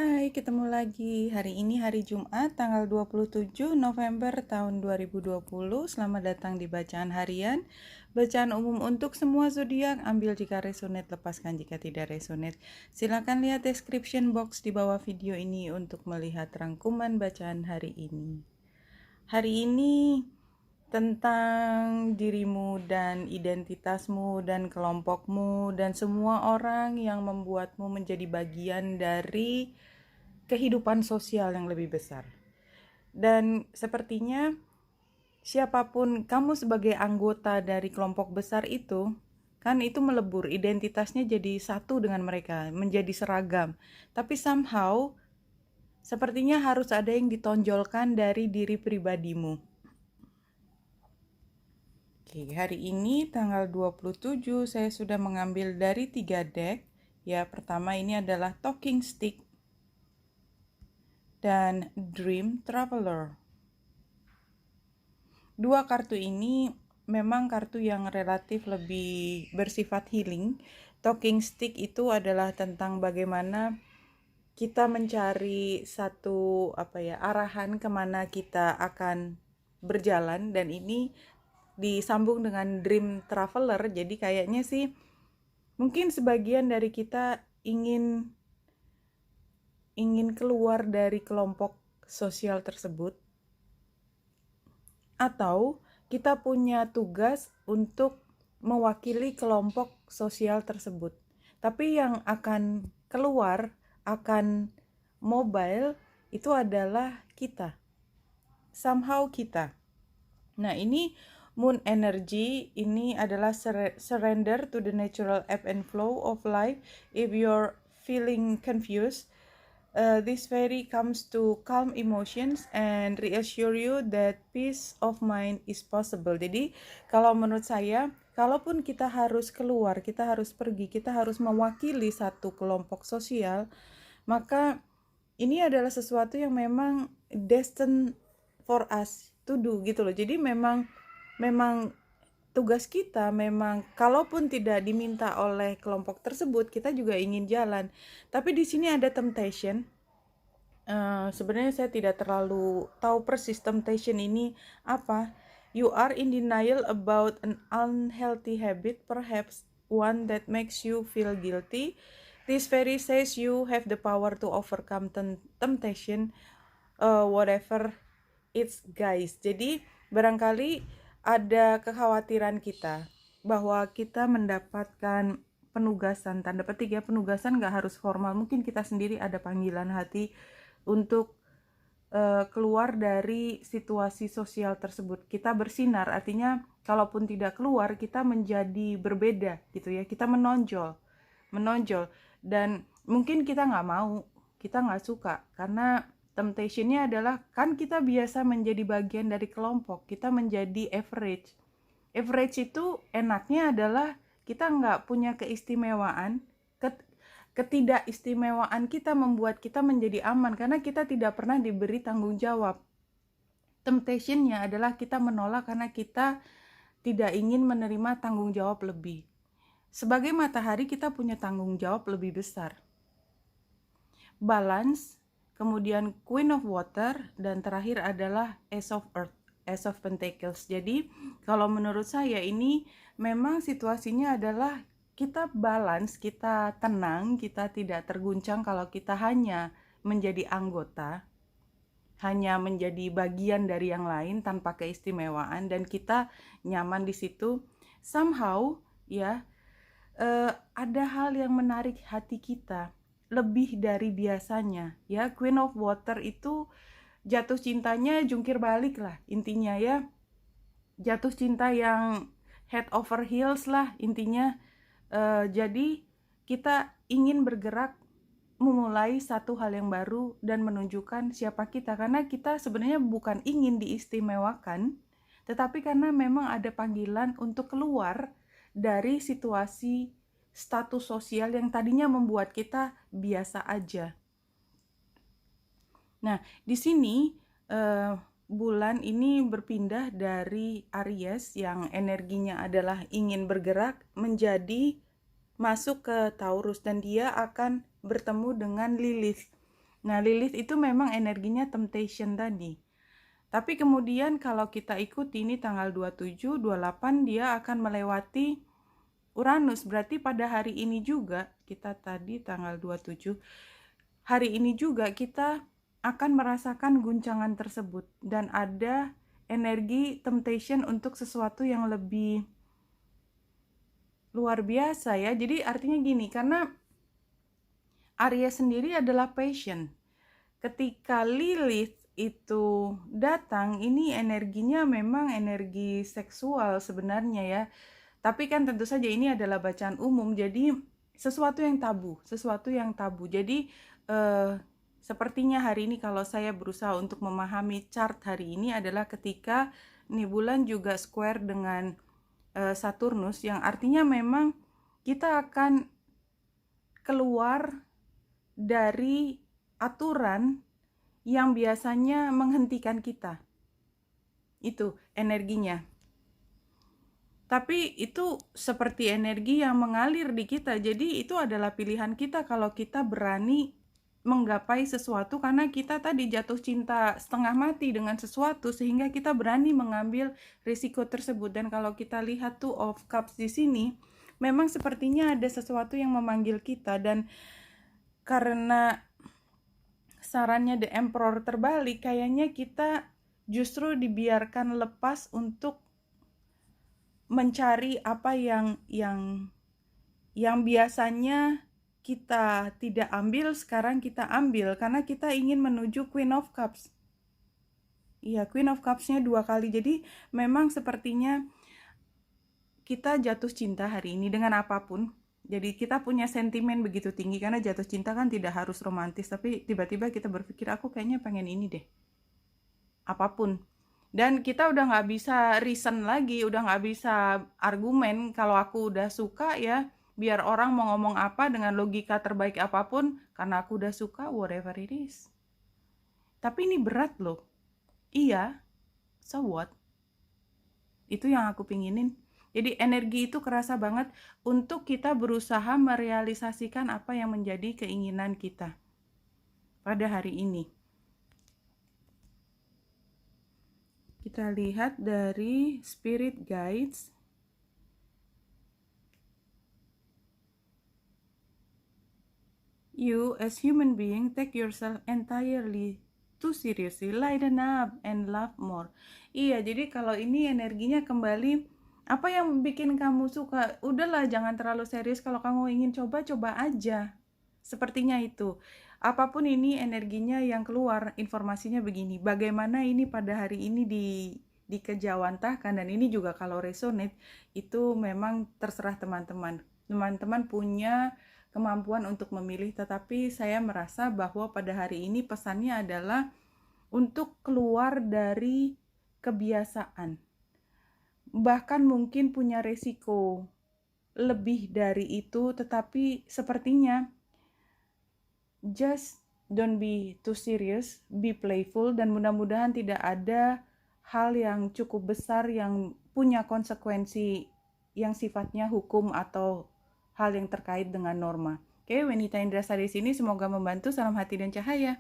Hai, ketemu lagi. Hari ini hari Jumat, tanggal 27 November tahun 2020. Selamat datang di Bacaan Harian. Bacaan umum untuk semua zodiak. Ambil jika resonate, lepaskan jika tidak resonate. Silakan lihat description box di bawah video ini untuk melihat rangkuman bacaan hari ini. Hari ini tentang dirimu dan identitasmu dan kelompokmu dan semua orang yang membuatmu menjadi bagian dari kehidupan sosial yang lebih besar. Dan sepertinya siapapun kamu sebagai anggota dari kelompok besar itu, kan itu melebur, identitasnya jadi satu dengan mereka, menjadi seragam. Tapi somehow sepertinya harus ada yang ditonjolkan dari diri pribadimu. Oke, hari ini tanggal 27 saya sudah mengambil dari 3 deck. Ya, pertama ini adalah Talking Stick dan Dream Traveler. Dua kartu ini memang kartu yang relatif lebih bersifat healing. Talking Stick itu adalah tentang bagaimana kita mencari satu arahan kemana kita akan berjalan, dan ini disambung dengan Dream Traveler. Jadi kayaknya sih mungkin sebagian dari kita ingin keluar dari kelompok sosial tersebut, atau kita punya tugas untuk mewakili kelompok sosial tersebut. Tapi yang akan keluar, akan mobile, itu adalah kita. Somehow kita. Nah, ini Moon Energy, ini adalah surrender to the natural ebb and flow of life. If you're feeling confused, this fairy comes to calm emotions and reassure you that peace of mind is possible. Jadi, kalau menurut saya, kalaupun kita harus keluar, kita harus pergi, kita harus mewakili satu kelompok sosial, maka ini adalah sesuatu yang memang destined for us to do gitu loh. Jadi memang tugas kita, memang kalaupun tidak diminta oleh kelompok tersebut, kita juga ingin jalan. Tapi di sini ada temptation. Sebenarnya saya tidak terlalu tahu persis temptation ini apa. You are in denial about an unhealthy habit, perhaps one that makes you feel guilty. This fairy says you have the power to overcome temptation, whatever it's, guys. Jadi barangkali ada kekhawatiran kita bahwa kita mendapatkan penugasan, tanda petik ya, penugasan gak harus formal, mungkin kita sendiri ada panggilan hati untuk keluar dari situasi sosial tersebut. Kita bersinar, artinya kalaupun tidak keluar, kita menjadi berbeda gitu ya, kita menonjol, dan mungkin kita gak mau, kita gak suka, karena temptation-nya adalah, kan kita biasa menjadi bagian dari kelompok, kita menjadi average. Average itu enaknya adalah kita nggak punya keistimewaan. Ketidakistimewaan kita membuat kita menjadi aman, karena kita tidak pernah diberi tanggung jawab. Temptation-nya adalah kita menolak karena kita tidak ingin menerima tanggung jawab lebih. Sebagai matahari, kita punya tanggung jawab lebih besar. Balance, kemudian Queen of Water, dan terakhir adalah Ace of Earth, Ace of Pentacles. Jadi kalau menurut saya ini memang situasinya adalah kita balance, kita tenang, kita tidak terguncang kalau kita hanya menjadi anggota, hanya menjadi bagian dari yang lain tanpa keistimewaan, dan kita nyaman di situ. Somehow ya, ada hal yang menarik hati kita lebih dari biasanya ya. Queen of Water itu jatuh cintanya jungkir balik lah intinya ya, jatuh cinta yang head over heels lah intinya. Jadi kita ingin bergerak, memulai satu hal yang baru dan menunjukkan siapa kita, karena kita sebenarnya bukan ingin diistimewakan, tetapi karena memang ada panggilan untuk keluar dari situasi status sosial yang tadinya membuat kita biasa aja. Nah, di sini bulan ini berpindah dari Aries yang energinya adalah ingin bergerak menjadi masuk ke Taurus, dan dia akan bertemu dengan Lilith. Nah, Lilith itu memang energinya temptation tadi. Tapi kemudian kalau kita ikuti ini tanggal 27, 28 dia akan melewati Uranus. Berarti pada hari ini juga, kita tadi tanggal 27, hari ini juga kita akan merasakan guncangan tersebut. Dan ada energi temptation untuk sesuatu yang lebih luar biasa ya. Jadi artinya gini, karena Aries sendiri adalah passion. Ketika Lilith itu datang, ini energinya memang energi seksual sebenarnya ya. Tapi kan tentu saja ini adalah bacaan umum, jadi sesuatu yang tabu, sesuatu yang tabu. Jadi sepertinya hari ini kalau saya berusaha untuk memahami chart hari ini adalah ketika nih bulan juga square dengan Saturnus, yang artinya memang kita akan keluar dari aturan yang biasanya menghentikan kita. Itu energinya. Tapi itu seperti energi yang mengalir di kita. Jadi itu adalah pilihan kita kalau kita berani menggapai sesuatu, karena kita tadi jatuh cinta setengah mati dengan sesuatu sehingga kita berani mengambil risiko tersebut. Dan kalau kita lihat tuh of cups di sini, memang sepertinya ada sesuatu yang memanggil kita, dan karena sarannya The Emperor terbalik, kayaknya kita justru dibiarkan lepas untuk mencari apa yang biasanya kita tidak ambil, sekarang kita ambil karena kita ingin menuju Queen of Cups. Iya, Queen of Cups-nya 2 kali. Jadi memang sepertinya kita jatuh cinta hari ini dengan apapun. Jadi kita punya sentimen begitu tinggi, karena jatuh cinta kan tidak harus romantis, tapi tiba-tiba kita berpikir aku kayaknya pengen ini deh. Apapun. Dan kita udah nggak bisa reason lagi, udah nggak bisa argumen. Kalau aku udah suka ya, biar orang mau ngomong apa dengan logika terbaik apapun, karena aku udah suka, whatever it is. Tapi ini berat loh. Iya, so what? Itu yang aku pinginin. Jadi energi itu kerasa banget untuk kita berusaha merealisasikan apa yang menjadi keinginan kita pada hari ini. Kita lihat dari Spirit Guides. You as human being take yourself entirely too seriously, lighten up and love more. Iya, jadi kalau ini energinya kembali, apa yang bikin kamu suka, udahlah jangan terlalu serius. Kalau kamu ingin coba aja. Sepertinya itu. Apapun ini energinya yang keluar, informasinya begini. Bagaimana ini pada hari ini dikejawantahkan, dan ini juga kalau resonate, itu memang terserah teman-teman. Teman-teman punya kemampuan untuk memilih, tetapi saya merasa bahwa pada hari ini pesannya adalah untuk keluar dari kebiasaan. Bahkan mungkin punya resiko lebih dari itu, tetapi sepertinya just don't be too serious, be playful, dan mudah-mudahan tidak ada hal yang cukup besar yang punya konsekuensi yang sifatnya hukum atau hal yang terkait dengan norma. Oke, Wenita Indrasari di sini, semoga membantu. Salam hati dan cahaya.